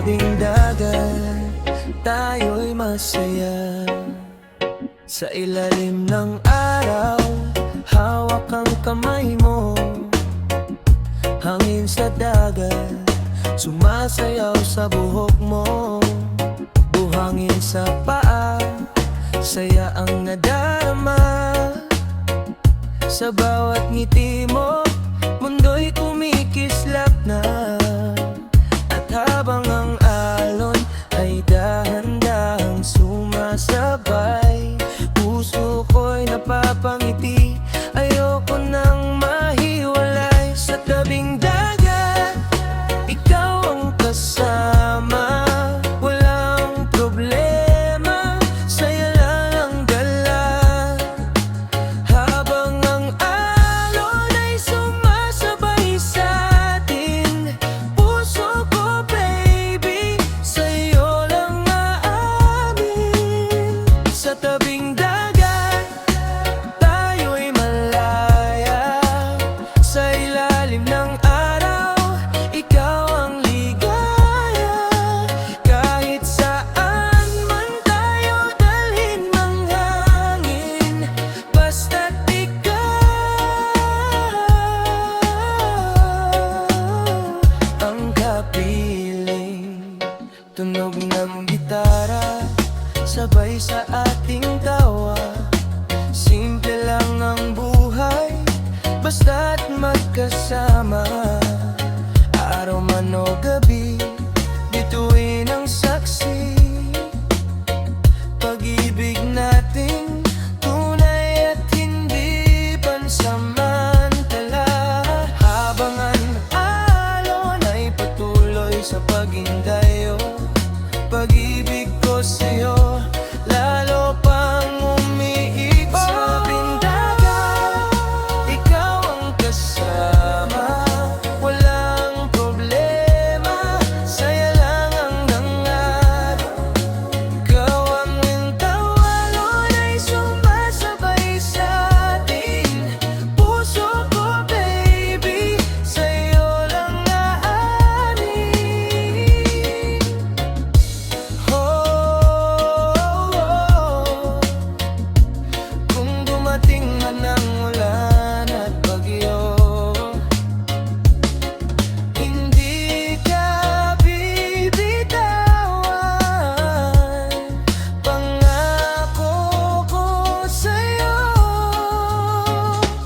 tabing dagat, tayo'y masaya. Sa ilalim ng araw, hawak ang kamay mo. Hangin sa dagat, sumasayaw sa buhok mo. Buhangin sa paa, saya ang nadarama. Sa bawat ngiti mo, mundo'y kumikislap na. At habang ang alon ay dahan-dahang sumasabay, puso ko'y napapangiti, ayoko nang mahiwalay. Sa tabing dagat, ikaw ang kasama. Walang problema, saya lang ang dala. Habang ang alon ay sumasabay sa atin, puso ko baby, sa'yo lang aamin. Sa tabing dagat, tayo'y malaya. Sa ilalim ng araw, ikaw ang ligaya. Kahit saan man tayo dalhin ng hangin, basta't ikaw ang kapiling. Tunog ng gitara, sabay sa ating tawa. Simple lang ang buhay, basta't magkasama. Araw man o gabi, bituin ang saksi. Pag-ibig natin tunay at hindi pansamantala. Habang ang alon ay patuloy sa paghindayo, pag-ibig ko sa'yo lalo pang umiibig. Sa tabing dagat, ikaw ang kasama. Walang problema, saya lang ang nangarap. Ikaw ang alon ay sumasabay sa atin, puso ko baby, sa'yo lang aamin. Kung dumating man ang ulan at bagyo, hindi ka bibitawan. Pangako ko sa'yo.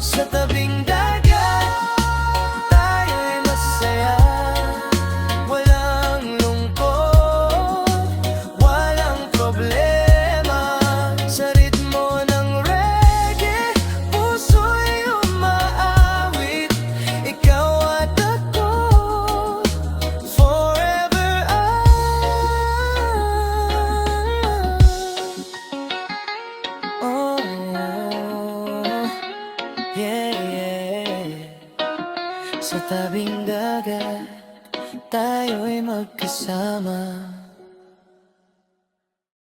Sa tabing dagat, tayo'y masaya. Walang lungkot, walang problema. Sa ritmo ng reggae, puso'y umaawit. Ikaw at ako, forever oh, yeah. Sa tabing dagat, tayo'y magkasama.